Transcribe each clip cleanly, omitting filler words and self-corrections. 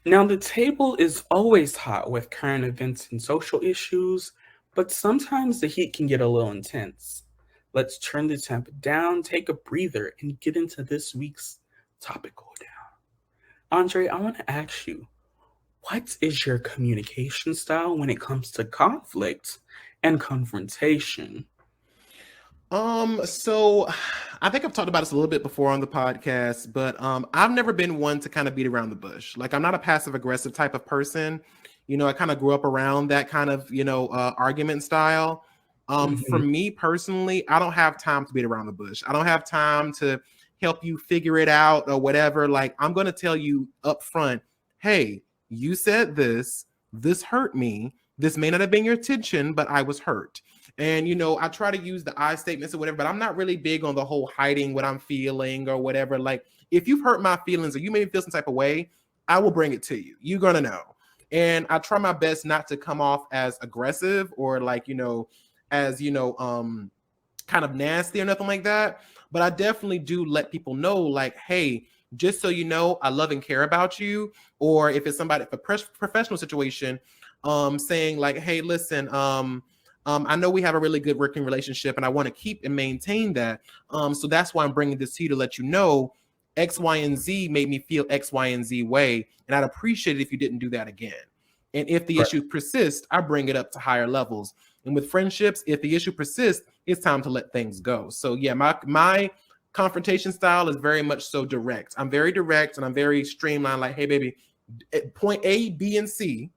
Now, the table is always hot with current events and social issues, but sometimes the heat can get a little intense. Let's turn the temp down, take a breather, and get into this week's topical down. Andre, I want to ask you, what is your communication style when it comes to conflict and confrontation? So I think I've talked about this a little bit before on the podcast, but I've never been one to kind of beat around the bush. Like I'm not a passive aggressive type of person. I kind of grew up around that kind of, argument style. For Mhm. me personally, I don't have time to beat around the bush. I don't have time to help you figure it out or whatever. Like I'm going to tell you up front, hey, you said this hurt me. This may not have been your intention, but I was hurt. And I try to use the I statements or whatever, but I'm not really big on the whole hiding what I'm feeling or whatever. Like if you've hurt my feelings or you made me feel some type of way, I will bring it to you. You're gonna know. And I try my best not to come off as aggressive or like, as kind of nasty or nothing like that. But I definitely do let people know, like, hey, just so you know, I love and care about you. Or if it's somebody, if a professional situation, saying like, hey, listen, I know we have a really good working relationship, and I want to keep and maintain that. So that's why I'm bringing this to you to let you know X, Y, and Z made me feel X, Y, and Z way, and I'd appreciate it if you didn't do that again. And if the Right. issue persists, I bring it up to higher levels. And with friendships, if the issue persists, it's time to let things go. So yeah, my confrontation style is very much so direct. I'm very direct and I'm very streamlined. Like, hey, baby, point A, B, and C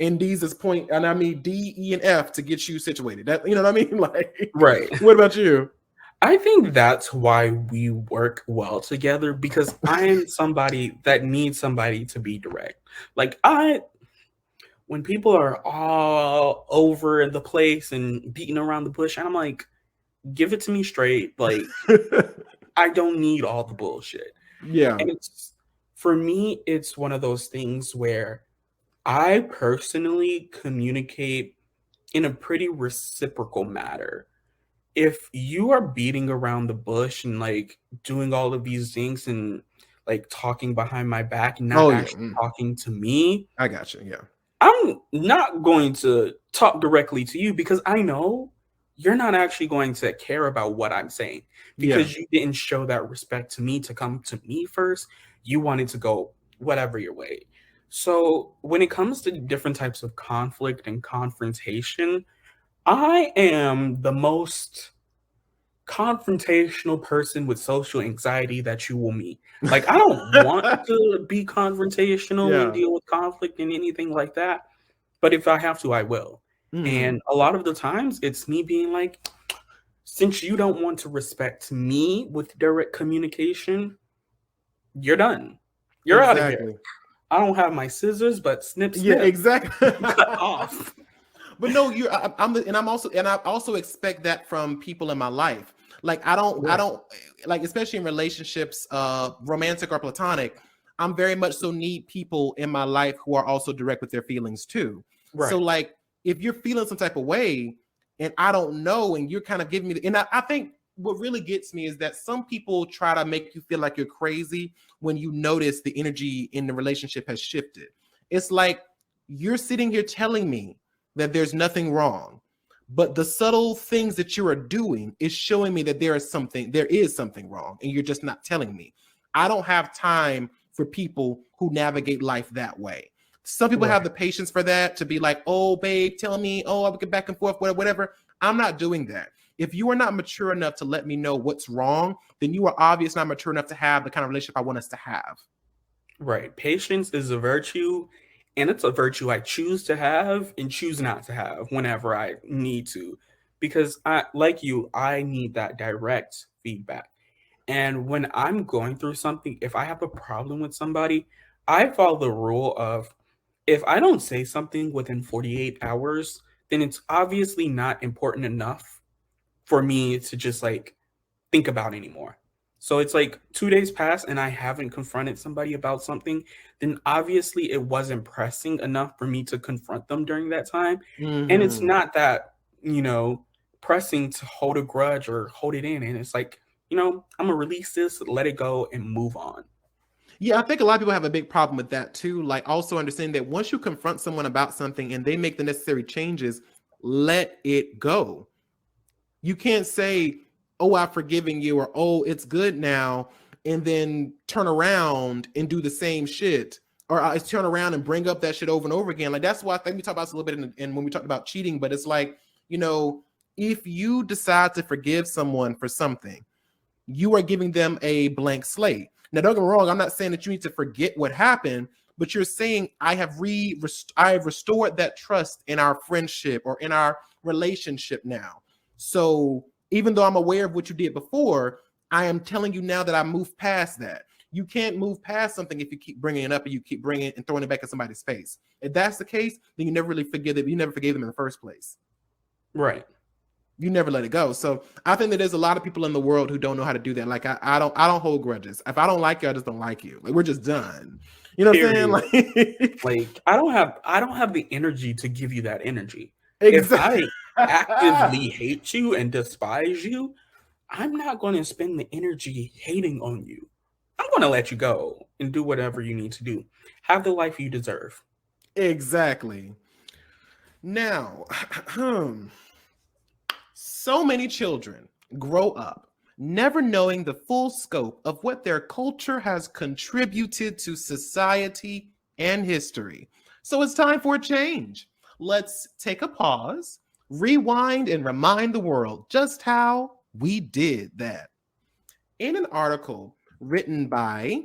and D's is point, and I mean D, E, and F to get you situated. That you know what I mean? Like, Right. what about you? I think that's why we work well together because I am somebody that needs somebody to be direct. Like when people are all over the place and beating around the bush, I'm like, give it to me straight. Like I don't need all the bullshit. Yeah. And it's for me, it's one of those things where I personally communicate in a pretty reciprocal manner. If you are beating around the bush and like doing all of these things and like talking behind my back and not Oh yeah. actually talking to me, I got you. Yeah. I'm not going to talk directly to you because I know you're not actually going to care about what I'm saying Yeah. because you didn't show that respect to me to come to me first. You wanted to go whatever your way. So, when it comes to different types of conflict and confrontation, I am the most confrontational person with social anxiety that you will meet. Like, I don't want to be confrontational and Yeah. deal with conflict and anything like that, but if I have to, I will. Mhm. And a lot of the times, it's me being like, since you don't want to respect me with direct communication, you're done. You're out of here. Exactly. I don't have my scissors, but snip, Yeah. snip, Exactly. cut off. But no, and I also expect that from people in my life. Like I Right, don't like, especially in relationships, romantic or platonic. I'm very much so need people in my life who are also direct with their feelings too. So right, like, if you're feeling some type of way and I don't know, and you're kind of giving me, and I think what really gets me is that some people try to make you feel like you're crazy when you notice the energy in the relationship has shifted. It's like you're sitting here telling me that there's nothing wrong, but the subtle things that you are doing is showing me that there is something wrong, and you're just not telling me. I don't have time for people who navigate life that way. Some people have right. the patience for that, to be like, oh babe, tell me, oh, I'll get back and forth, whatever. I'm not doing that. If you are not mature enough to let me know what's wrong, then you are obviously not mature enough to have the kind of relationship I want us to have. Right. Patience is a virtue, and it's a virtue I choose to have and choose not to have whenever I need to. Because I like you, I need that direct feedback. And when I'm going through something, if I have a problem with somebody, I follow the rule of if I don't say something within 48 hours, then it's obviously not important enough for me to just like think about anymore. So it's like 2 days pass and I haven't confronted somebody about something, then obviously it wasn't pressing enough for me to confront them during that time. And it's Mm-hmm. not that, you know, pressing to hold a grudge or hold it in. And it's like, I'm going to release this, let it go, and move on. Yeah, I think a lot of people have a big problem with that too. Like also understanding that once you confront someone about something and they make the necessary changes, let it go. You can't say, "Oh, I've forgiven you," or "Oh, it's good now," and then turn around and do the same shit, or turn around and bring up that shit over and over again. Like that's why I think we talked about this a little bit in when we talked about cheating. But it's like, you know, if you decide to forgive someone for something, you are giving them a blank slate. Now, don't get me wrong. I'm not saying that you need to forget what happened, but you're saying I have restored that trust in our friendship or in our relationship now. So even though I'm aware of what you did before, I am telling you now that I moved past that. You can't move past something if you keep bringing it up and you keep bringing it and throwing it back at somebody's face. If that's the case, then you never really forgive them. You never forgave them in the first place. Right. You never let it go. So I think that there's a lot of people in the world who don't know how to do that. Like I don't hold grudges. If I don't like you, I just don't like you. Like we're just done. You know what I'm Period. saying? Like Like I don't have the energy to give you that energy. If exactly. I actively hate you and despise you, I'm not going to spend the energy hating on you. I'm going to let you go and do whatever you need to do. Have the life you deserve. Exactly. Now, so many children grow up never knowing the full scope of what their culture has contributed to society and history. So it's time for a change. Let's take a pause, rewind, and remind the world just how we did that. In an article written by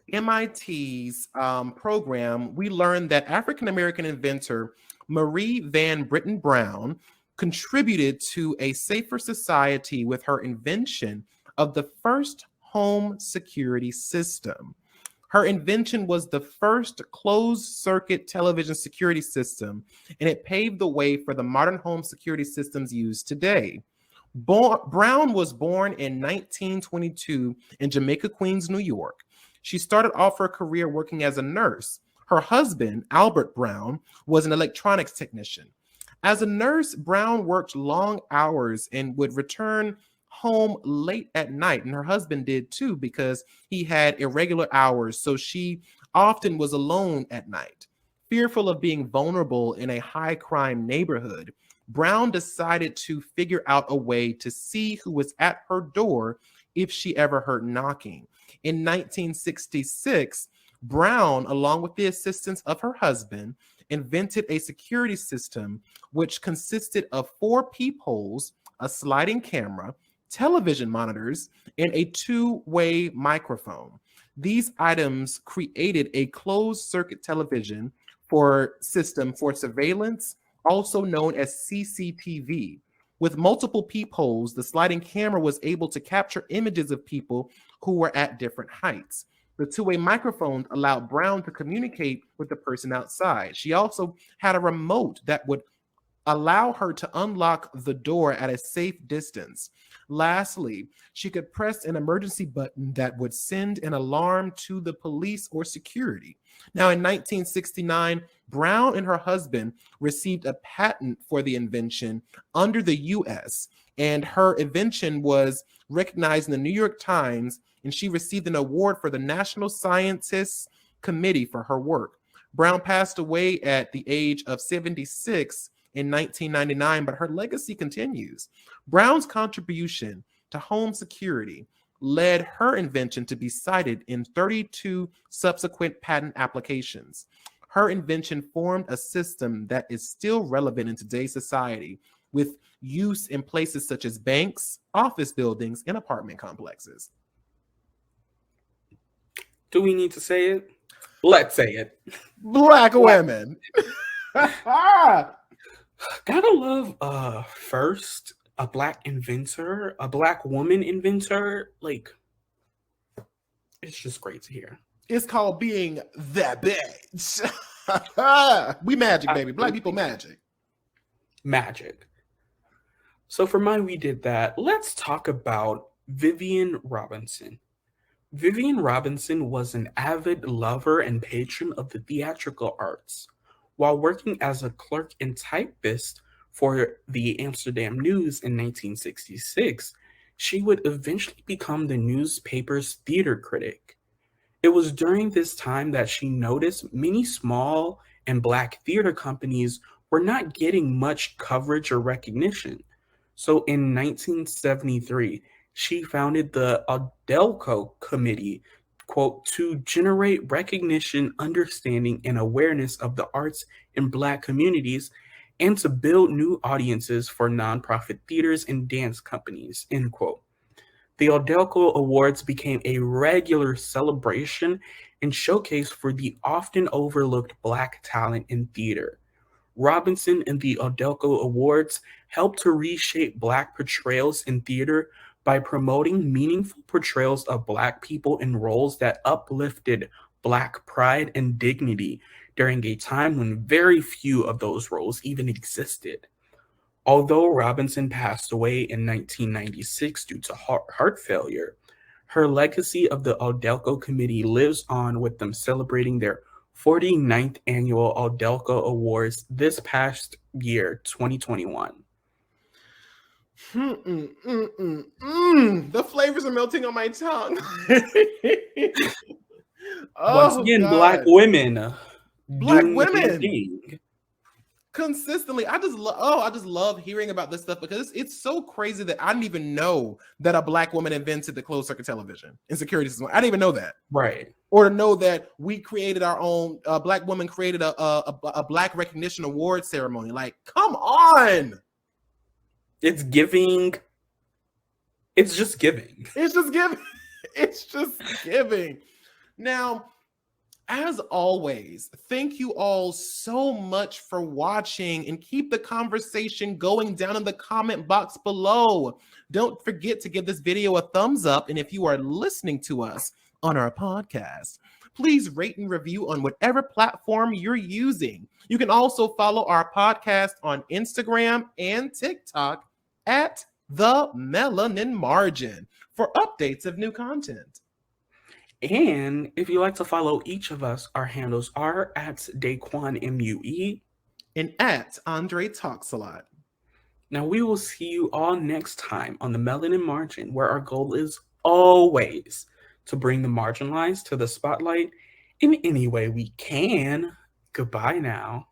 MIT's program, we learned that African American inventor Marie Van Brittan Brown contributed to a safer society with her invention of the first home security system. Her invention was the first closed circuit television security system, and it paved the way for the modern home security systems used today. Brown was born in 1922 in Jamaica, Queens, New York. She started off her career working as a nurse. Her husband, Albert Brown, was an electronics technician. As a nurse, Brown worked long hours and would return home late at night. And her husband did too, because he had irregular hours. So she often was alone at night. Fearful of being vulnerable in a high crime neighborhood, Brown decided to figure out a way to see who was at her door if she ever heard knocking. In 1966, Brown, along with the assistance of her husband, invented a security system which consisted of 4 peepholes, a sliding camera, television monitors, and a two-way microphone. These items created a closed-circuit television system for surveillance, also known as CCTV. With multiple peepholes, the sliding camera was able to capture images of people who were at different heights. The two-way microphone allowed Brown to communicate with the person outside. She also had a remote that would allow her to unlock the door at a safe distance. Lastly, she could press an emergency button that would send an alarm to the police or security. Now, in 1969, Brown and her husband received a patent for the invention under the US, and her invention was recognized in the New York Times, and she received an award for the National Scientists Committee for her work. Brown passed away at the age of 76 in 1999, but her legacy continues. Brown's contribution to home security led her invention to be cited in 32 subsequent patent applications. Her invention formed a system that is still relevant in today's society, with use in places such as banks, office buildings, and apartment complexes. Do we need to say it? Let's say it. Black Black. women. Gotta love first a black inventor, a black woman inventor. Like it's just great to hear. It's called being that bitch. We magic, baby. Black people Absolutely. magic. Magic. So for mine, we did that. Let's talk about Vivian Robinson. Vivian Robinson was an avid lover and patron of the theatrical arts. While working as a clerk and typist for the Amsterdam News in 1966, she would eventually become the newspaper's theater critic. It was during this time that she noticed many small and Black theater companies were not getting much coverage or recognition. So in 1973, she founded the Audelco Committee, quote, to generate recognition, understanding, and awareness of the arts in Black communities and to build new audiences for nonprofit theaters and dance companies, end quote. The Audelco Awards became a regular celebration and showcase for the often overlooked Black talent in theater. Robinson and the Audelco Awards helped to reshape Black portrayals in theater by promoting meaningful portrayals of Black people in roles that uplifted Black pride and dignity during a time when very few of those roles even existed. Although Robinson passed away in 1996 due to heart failure, her legacy of the Audelco Committee lives on with them celebrating their 49th annual Audelco Awards this past year, 2021. The flavors are melting on my tongue. Once Oh again, Black God. women Black doing the damn women thing. consistently. I just love hearing about this stuff because it's so crazy that I didn't even know that a Black woman invented the closed circuit television and security system. I didn't even know that. Right. Or to know that we created our own Black women created a Black recognition award ceremony. Like, come on. It's giving. It's just giving. It's just giving. It's just giving. Now, as always, thank you all so much for watching and keep the conversation going down in the comment box below. Don't forget to give this video a thumbs up. And if you are listening to us on our podcast, please rate and review on whatever platform you're using. You can also follow our podcast on Instagram and TikTok at the Melanin Margin for updates of new content. And if you like to follow each of us, our handles are at Daquon MUE and at Andre Talks a Lot. Now we will see you all next time on the Melanin Margin, where our goal is always to bring the marginalized to the spotlight in any way we can. Goodbye now.